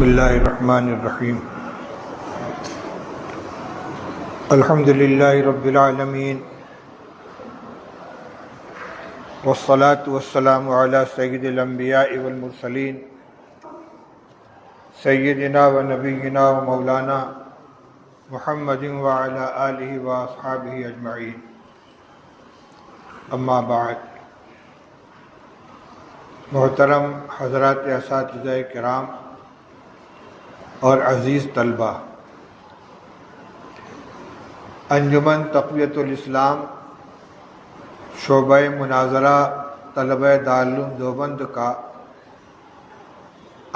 بسم اللہ الرحمن الرحیم الحمد للہ رب العالمین والصلاة والسلام علی سید الانبیاء والمرسلین سیدنا و نبینا و مولانا محمد وعلی آلہ و اصحابہ اجمعین، اما بعد۔ محترم حضرات اساتذہ کرام اور عزیز طلبہ، انجمن تقویت الاسلام شعبہ مناظرہ طلبہ دارالعلوم دیوبند کا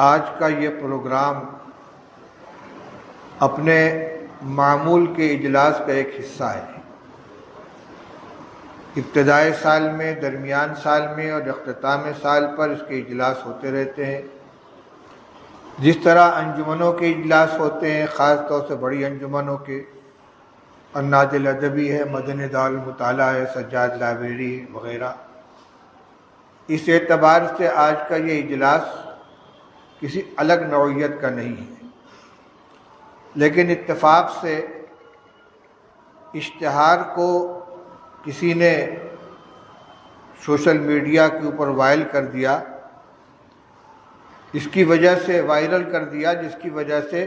آج کا یہ پروگرام اپنے معمول کے اجلاس کا ایک حصہ ہے۔ ابتدائی سال میں، درمیان سال میں اور اختتام سال پر اس کے اجلاس ہوتے رہتے ہیں۔ جس طرح انجمنوں کے اجلاس ہوتے ہیں، خاص طور سے بڑی انجمنوں کے، اناد الادبی ہے، مدنی دارالمطالعہ ہے، سجاد لائبریری وغیرہ، اس اعتبار سے آج کا یہ اجلاس کسی الگ نوعیت کا نہیں ہے، لیکن اتفاق سے اشتہار کو کسی نے سوشل میڈیا کے اوپر وائرل کر دیا، اس کی وجہ سے جس کی وجہ سے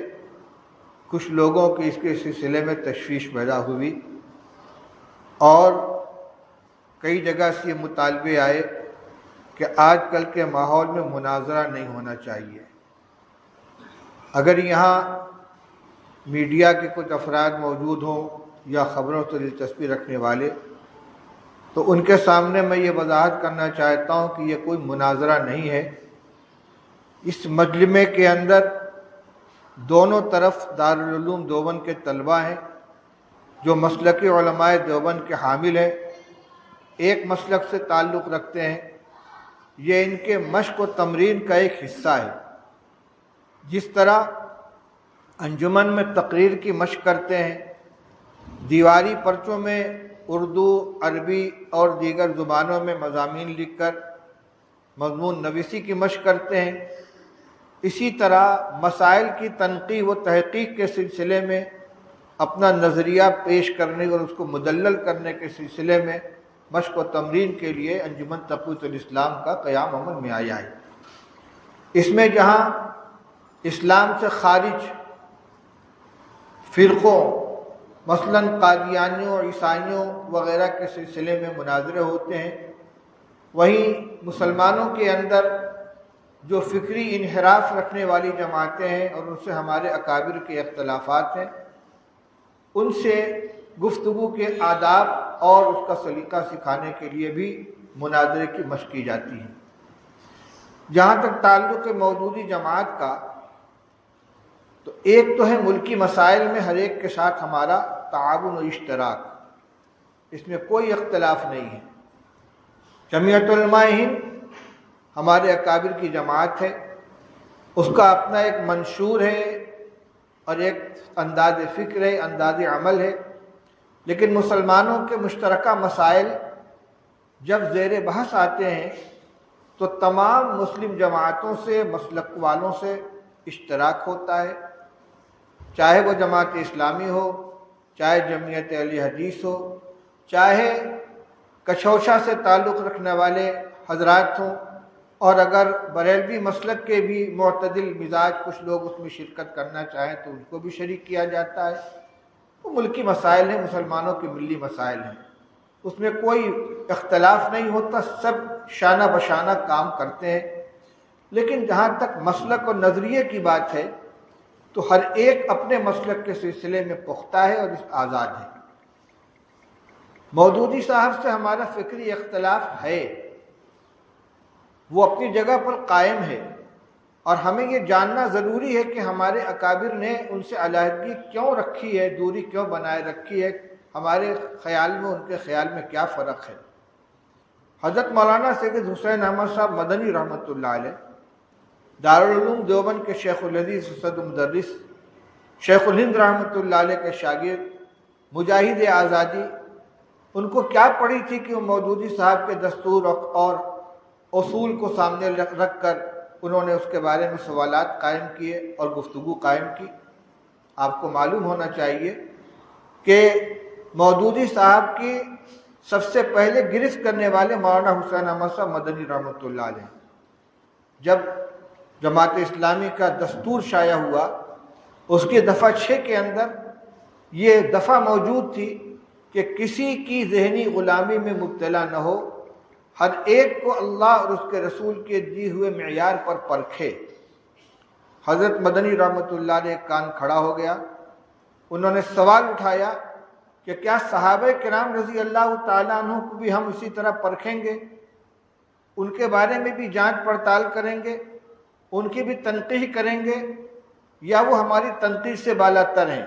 کچھ لوگوں کی اس کے سلسلے میں تشویش پیدا ہوئی، اور کئی جگہ سے یہ مطالبے آئے کہ آج کل کے ماحول میں مناظرہ نہیں ہونا چاہیے۔ اگر یہاں میڈیا کے کچھ افراد موجود ہوں یا خبروں سے دلچسپی رکھنے والے، تو ان کے سامنے میں یہ وضاحت کرنا چاہتا ہوں کہ یہ کوئی مناظرہ نہیں ہے۔ اس مجمع کے اندر دونوں طرف دارالعلوم دیوبند کے طلبہ ہیں جو مسلک علماء دیوبند کے حامل ہیں، ایک مسلک سے تعلق رکھتے ہیں۔ یہ ان کے مشق و تمرین کا ایک حصہ ہے۔ جس طرح انجمن میں تقریر کی مشق کرتے ہیں، دیواری پرچوں میں اردو، عربی اور دیگر زبانوں میں مضامین لکھ کر مضمون نویسی کی مشق کرتے ہیں، اسی طرح مسائل کی تنقیح و تحقیق کے سلسلے میں اپنا نظریہ پیش کرنے اور اس کو مدلل کرنے کے سلسلے میں مشق و تمرین کے لیے انجمن تقویت الاسلام کا قیام عمل میں آیا ہے۔ اس میں جہاں اسلام سے خارج فرقوں مثلاً قادیانیوں، عیسائیوں وغیرہ کے سلسلے میں مناظرے ہوتے ہیں، وہیں مسلمانوں کے اندر جو فکری انحراف رکھنے والی جماعتیں ہیں اور ان سے ہمارے اکابر کے اختلافات ہیں، ان سے گفتگو کے آداب اور اس کا سلیقہ سکھانے کے لیے بھی مناظرے کی مشق کی جاتی ہے۔ جہاں تک تعلق موجودی جماعت کا، تو ایک تو ہے ملکی مسائل میں ہر ایک کے ساتھ ہمارا تعاون و اشتراک، اس میں کوئی اختلاف نہیں ہے۔ جمعیت علماء ہند ہمارے اکابر کی جماعت ہے، اس کا اپنا ایک منشور ہے اور ایک انداز فکر ہے، انداز عمل ہے، لیکن مسلمانوں کے مشترکہ مسائل جب زیر بحث آتے ہیں تو تمام مسلم جماعتوں سے، مسلک والوں سے اشتراک ہوتا ہے، چاہے وہ جماعت اسلامی ہو، چاہے جمعیت اہل حدیث ہو، چاہے کچھوچا سے تعلق رکھنے والے حضرات ہوں، اور اگر بریلوی مسلک کے بھی معتدل مزاج کچھ لوگ اس میں شرکت کرنا چاہیں تو ان کو بھی شریک کیا جاتا ہے۔ وہ ملکی مسائل ہیں، مسلمانوں کے ملی مسائل ہیں، اس میں کوئی اختلاف نہیں ہوتا، سب شانہ بشانہ کام کرتے ہیں۔ لیکن جہاں تک مسلک اور نظریے کی بات ہے تو ہر ایک اپنے مسلک کے سلسلے میں پختہ ہے اور اس آزاد ہے۔ مودودی صاحب سے ہمارا فکری اختلاف ہے، وہ اپنی جگہ پر قائم ہے، اور ہمیں یہ جاننا ضروری ہے کہ ہمارے اکابر نے ان سے علیحدگی کیوں رکھی ہے، دوری کیوں بنائے رکھی ہے، ہمارے خیال میں ان کے خیال میں کیا فرق ہے۔ حضرت مولانا سید حسین احمد صاحب مدنی رحمۃ اللہ علیہ دارالعلوم دیوبند کے شیخ الحدیث اسد مدرس، شیخ الہند رحمۃ اللہ علیہ کے شاگرد، مجاہد آزادی، ان کو کیا پڑی تھی کہ وہ مودودی صاحب کے دستور اور اصول کو سامنے رکھ کر انہوں نے اس کے بارے میں سوالات قائم کیے اور گفتگو قائم کی۔ آپ کو معلوم ہونا چاہیے کہ مودودی صاحب کی سب سے پہلے گرفت کرنے والے مولانا حسین احمد صاحب مدنی رحمۃ اللہ علیہ۔ جب جماعت اسلامی کا دستور شائع ہوا، اس کے دفعہ 6 کے اندر یہ دفعہ موجود تھی کہ کسی کی ذہنی غلامی میں مبتلا نہ ہو، ہر ایک کو اللہ اور اس کے رسول کے دیے ہوئے معیار پر پرکھے۔ حضرت مدنی رحمۃ اللہ علیہ کان کھڑا ہو گیا، انہوں نے سوال اٹھایا کہ کیا صحابہ کرام رضی اللہ تعالیٰ عنہ کو بھی ہم اسی طرح پرکھیں گے، ان کے بارے میں بھی جانچ پڑتال کریں گے، ان کی بھی تنقیح کریں گے، یا وہ ہماری تنقید سے بالا تر ہیں؟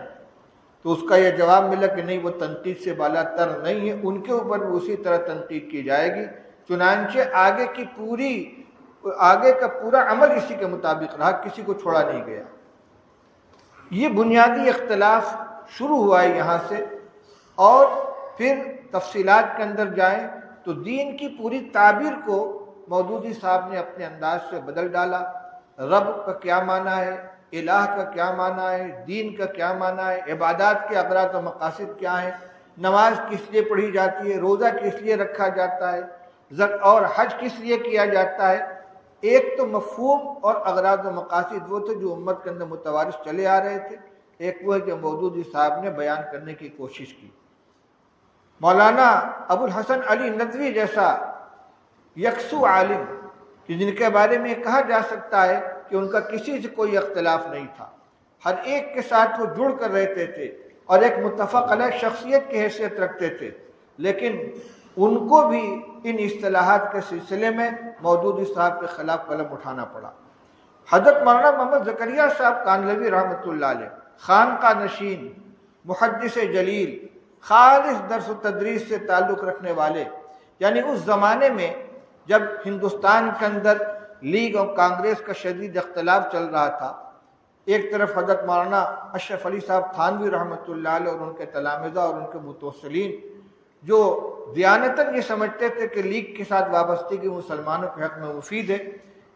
تو اس کا یہ جواب ملا کہ نہیں، وہ تنقید سے بالا تر نہیں ہے، ان کے اوپر بھی اسی طرح تنقید کی جائے گی۔ چنانچہ آگے کا پورا عمل اسی کے مطابق رہا، کسی کو چھوڑا نہیں گیا۔ یہ بنیادی اختلاف شروع ہوا ہے یہاں سے، اور پھر تفصیلات کے اندر جائیں تو دین کی پوری تعبیر کو مودودی صاحب نے اپنے انداز سے بدل ڈالا۔ رب کا کیا معنی ہے، الہ کا کیا معنی ہے، دین کا کیا معنی ہے، عبادات کے اغراض و مقاصد کیا ہیں، نماز کس لیے پڑھی جاتی ہے، روزہ کس لیے رکھا جاتا ہے، اور حج کس لیے کیا جاتا ہے۔ ایک تو مفہوم اور اغراض و مقاصد وہ تھے جو امت کے اندر متوارث چلے آ رہے تھے، ایک وہ ہے جو مودودی صاحب نے بیان کرنے کی کوشش کی۔ مولانا ابو الحسن علی ندوی جیسا یکسو عالم کہ جن کے بارے میں یہ کہا جا سکتا ہے کہ ان کا کسی سے کوئی اختلاف نہیں تھا، ہر ایک کے ساتھ وہ جڑ کر رہتے تھے اور ایک متفق علیہ شخصیت کی حیثیت رکھتے تھے، لیکن ان کو بھی ان اصطلاحات کے سلسلے میں مودودی صاحب کے خلاف قلم اٹھانا پڑا۔ حضرت مولانا محمد زکریا صاحب کانلوی رحمۃ اللہ علیہ، خانقاہ نشین، محدث جلیل، خالص درس و تدریس سے تعلق رکھنے والے، یعنی اس زمانے میں جب ہندوستان کے اندر لیگ اور کانگریس کا شدید اختلاف چل رہا تھا، ایک طرف حضرت مولانا اشرف علی صاحب تھانوی رحمۃ اللہ علیہ اور ان کے تلامذہ اور ان کے متوسلین جو دیانتاً یہ سمجھتے تھے کہ لیگ کے ساتھ وابستگی مسلمانوں کے حق میں مفید ہے،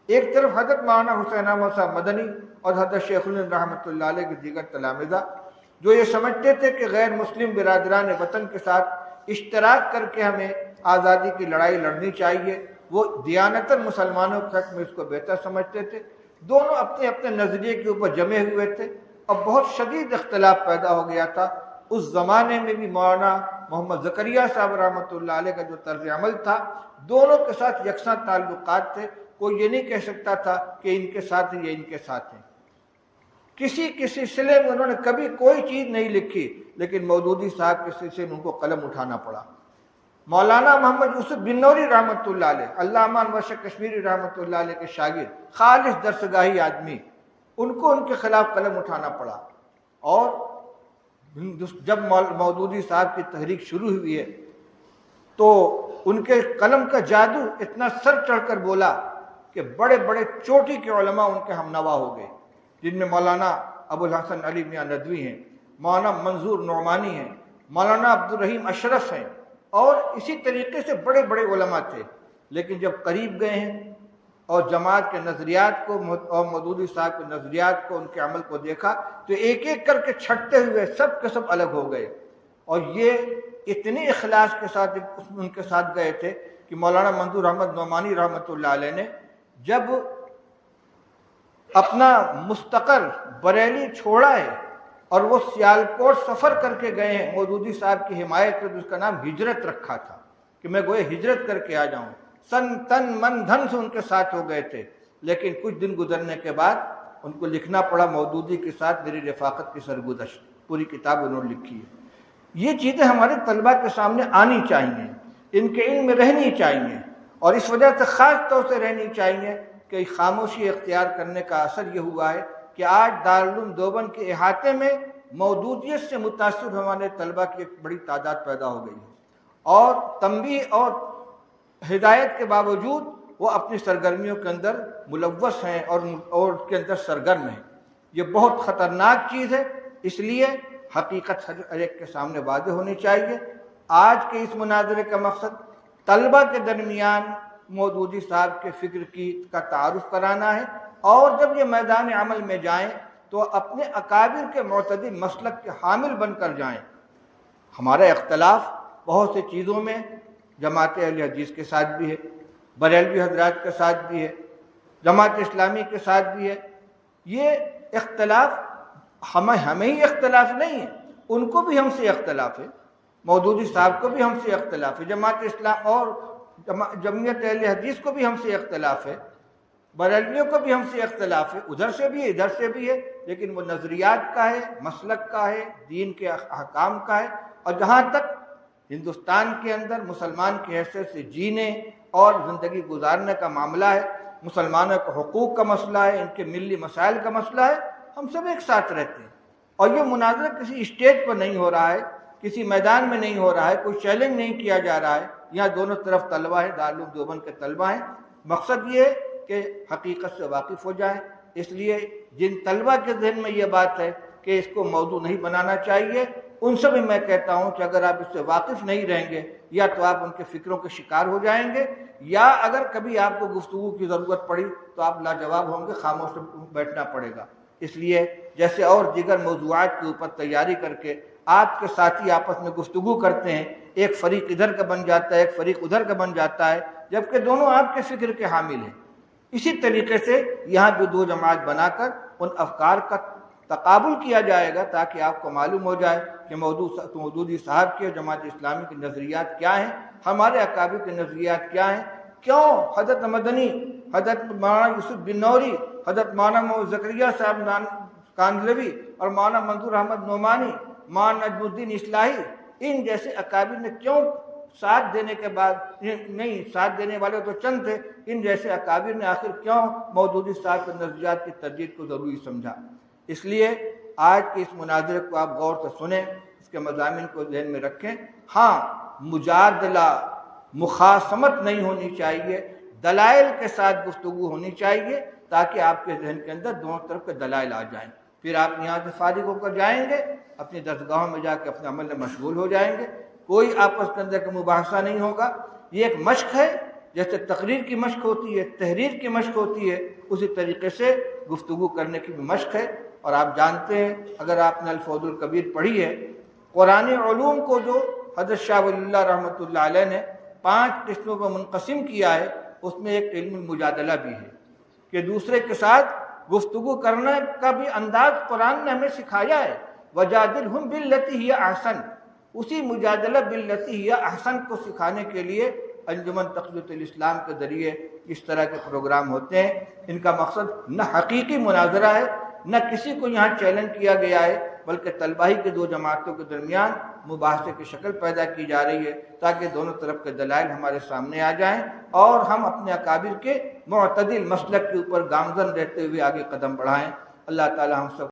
ایک طرف حضرت مولانا حسین احمد صاحب مدنی اور حضرت شیخ الہند رحمۃ اللہ علیہ کے دیگر تلامذہ جو یہ سمجھتے تھے کہ غیر مسلم برادران وطن کے ساتھ اشتراک کر کے ہمیں آزادی کی لڑائی لڑنی چاہیے، وہ دیانتاً مسلمانوں کے حق میں اس کو بہتر سمجھتے تھے۔ دونوں اپنے اپنے نظریے کے اوپر جمے ہوئے تھے اور بہت شدید اختلاف پیدا ہو گیا تھا۔ اس زمانے میں بھی مولانا محمد زکریا صاحب رحمۃ اللہ علیہ کا جو طرز عمل تھا، دونوں کے ساتھ یکساں تعلقات تھے، کوئی یہ نہیں کہہ سکتا تھا کہ ان کے ساتھ ہیں یا ان کے ساتھ ہیں۔ کسی سلسلے میں انہوں نے کبھی کوئی چیز نہیں لکھی، لیکن مودودی صاحب کے سلسلے میں ان کو قلم اٹھانا پڑا۔ مولانا محمد یوسف بنوری رحمۃ اللہ علیہ، علامہ انور شاہ کشمیری رحمۃ اللہ علیہ کے شاگرد، خالص درسگاہی آدمی، ان کو ان کے خلاف قلم اٹھانا پڑا۔ اور جب مودودی صاحب کی تحریک شروع ہوئی ہے تو ان کے قلم کا جادو اتنا سر چڑھ کر بولا کہ بڑے بڑے چوٹی کے علماء ان کے ہمنوا ہو گئے، جن میں مولانا ابو الحسن علی میاں ندوی ہیں، مولانا منظور نعمانی ہیں، مولانا عبدالرحیم اشرف ہیں، اور اسی طریقے سے بڑے بڑے علماء تھے۔ لیکن جب قریب گئے ہیں اور جماعت کے نظریات کو اور مودودی صاحب کے نظریات کو، ان کے عمل کو دیکھا تو ایک ایک کر کے چھٹتے ہوئے سب کے سب الگ ہو گئے۔ اور یہ اتنے اخلاص کے ساتھ ان کے ساتھ گئے تھے کہ مولانا منظور احمد نعمانی رحمۃ اللہ علیہ نے جب اپنا مستقر بریلی چھوڑا ہے اور وہ سیالکوٹ سفر کر کے گئے ہیں مودودی صاحب کی حمایت میں، اس کا نام ہجرت رکھا تھا کہ میں گویا ہجرت کر کے آ جاؤں، سن تن من دھن سے ان کے ساتھ ہو گئے تھے۔ لیکن کچھ دن گزرنے کے بعد ان کو لکھنا پڑا مودودی کے ساتھ میری رفاقت کی سرگزشت، پوری کتاب انہوں نے لکھی ہے۔ یہ چیزیں ہمارے طلباء کے سامنے آنی چاہیے، ان کے علم میں رہنی چاہیے، اور اس وجہ سے خاص طور سے رہنی چاہیے کہ خاموشی اختیار کرنے کا اثر یہ ہوا ہے کہ آج دارالعلوم دیوبند کے احاطے میں مودودیت سے متاثر ہمارے طلباء کی ایک بڑی تعداد پیدا ہو گئی ہے، اور تنبیہ اور ہدایت کے باوجود وہ اپنی سرگرمیوں کے اندر ملوث ہیں اور اس کے اندر سرگرم ہیں۔ یہ بہت خطرناک چیز ہے، اس لیے حقیقت ہر ایک کے سامنے واضح ہونی چاہیے۔ آج کے اس مناظرے کا مقصد طلبہ کے درمیان مودودی صاحب کے فکر کا تعارف کرانا ہے، اور جب یہ میدان عمل میں جائیں تو اپنے اکابر کے معتدل مسلک کے حامل بن کر جائیں۔ ہمارا اختلاف بہت سی چیزوں میں جماعت اہل حدیث کے ساتھ بھی ہے، بریلوی حضرات کے ساتھ بھی ہے، جماعت اسلامی کے ساتھ بھی ہے۔ یہ اختلاف ہمیں ہی اختلاف نہیں ہے، ان کو بھی ہم سے اختلاف ہے، مودودی صاحب کو بھی ہم سے اختلاف ہے، جماعت اسلام اور جمعیت اہل حدیث کو بھی ہم سے اختلاف ہے، بریلویوں کو بھی ہم سے اختلاف ہے، ادھر سے بھی ہے ادھر سے بھی ہے، لیکن وہ نظریات کا ہے، مسلک کا ہے، دین کے احکام کا ہے۔ اور جہاں تک ہندوستان کے اندر مسلمان کی حیثیت سے جینے اور زندگی گزارنے کا معاملہ ہے، مسلمانوں کے حقوق کا مسئلہ ہے، ان کے ملی مسائل کا مسئلہ ہے، ہم سب ایک ساتھ رہتے ہیں۔ اور یہ مناظرہ کسی اسٹیج پر نہیں ہو رہا ہے، کسی میدان میں نہیں ہو رہا ہے، کوئی چیلنج نہیں کیا جا رہا ہے، یہاں دونوں طرف طلبہ ہیں، دارالعلوم دیوبند کے طلبہ ہیں۔ مقصد یہ ہے کہ حقیقت سے واقف ہو جائیں۔ اس لیے جن طلبہ کے ذہن میں یہ بات ہے کہ اس کو موضوع نہیں بنانا چاہیے، ان سے بھی میں کہتا ہوں کہ اگر آپ اس سے واقف نہیں رہیں گے، یا تو آپ ان کے فکروں کے شکار ہو جائیں گے، یا اگر کبھی آپ کو گفتگو کی ضرورت پڑی تو آپ لاجواب ہوں گے، خاموش بیٹھنا پڑے گا۔ اس لیے جیسے اور دیگر موضوعات کے اوپر تیاری کر کے آپ کے ساتھی آپس میں گفتگو کرتے ہیں، ایک فریق ادھر کا بن جاتا ہے، ایک فریق ادھر کا بن جاتا ہے، جبکہ دونوں آپ کے فکر کے حامل ہیں، اسی طریقے سے یہاں بھی دو جماعت بنا کر ان افکار کا تقابل کیا جائے گا، تاکہ آپ کو معلوم ہو جائے کہ مودودی صاحب کے جماعت اسلامی کے نظریات کیا ہیں، ہمارے اکابر کے نظریات کیا ہیں، کیوں حضرت مدنی، حضرت مولانا یوسف بن نوری، حضرت مولانا محمد زکریا صاحب کاندھلوی اور مولانا منظور احمد نعمانی، مولانا نجم الدین اصلاحی، ان جیسے اکابر نے کیوں ساتھ دینے کے بعد، نہیں ساتھ دینے والے تو چند تھے، ان جیسے اکابر نے آخر کیوں مودودی صاحب کے نظریات کی تردید کو ضروری سمجھا۔ اس لیے آج کے اس مناظرے کو آپ غور سے سنیں، اس کے مضامین کو ذہن میں رکھیں۔ ہاں، مجادلہ، مخاصمت نہیں ہونی چاہیے، دلائل کے ساتھ گفتگو ہونی چاہیے، تاکہ آپ کے ذہن کے اندر دونوں طرف کے دلائل آ جائیں۔ پھر آپ یہاں سے فارغ ہو کر جائیں گے، اپنی درسگاہوں میں جا کے اپنے عمل میں مشغول ہو جائیں گے، کوئی آپس کے اندر کا مباحثہ نہیں ہوگا۔ یہ ایک مشق ہے، جیسے تقریر کی مشق ہوتی ہے، تحریر کی مشق ہوتی ہے، اسی طریقے سے گفتگو کرنے کی بھی مشق ہے۔ اور آپ جانتے ہیں، اگر آپ نے الفوز الکبیر پڑھی ہے، قرآن علوم کو جو حضرت شاہ ولی اللہ رحمۃ اللہ علیہ نے 5 قسموں پر منقسم کیا ہے، اس میں ایک علم المجادلہ بھی ہے، کہ دوسرے کے ساتھ گفتگو کرنے کا بھی انداز قرآن نے ہمیں سکھایا ہے۔ وَجَادِلْهُمْ بِالَّتِي هِيَ أَحْسَنُ، اسی مجادلہ باللتی ہی احسن کو سکھانے کے لیے انجمن تقویت الاسلام کے ذریعے اس طرح کے پروگرام ہوتے ہیں۔ ان کا مقصد نہ حقیقی مناظرہ ہے، نہ کسی کو یہاں چیلنج کیا گیا ہے، بلکہ طلبہ ہی کے دو جماعتوں کے درمیان مباحثے کی شکل پیدا کی جا رہی ہے، تاکہ دونوں طرف کے دلائل ہمارے سامنے آ جائیں اور ہم اپنے اکابر کے معتدل مسلک کے اوپر گامزن رہتے ہوئے آگے قدم بڑھائیں۔ اللہ تعالی ہم سب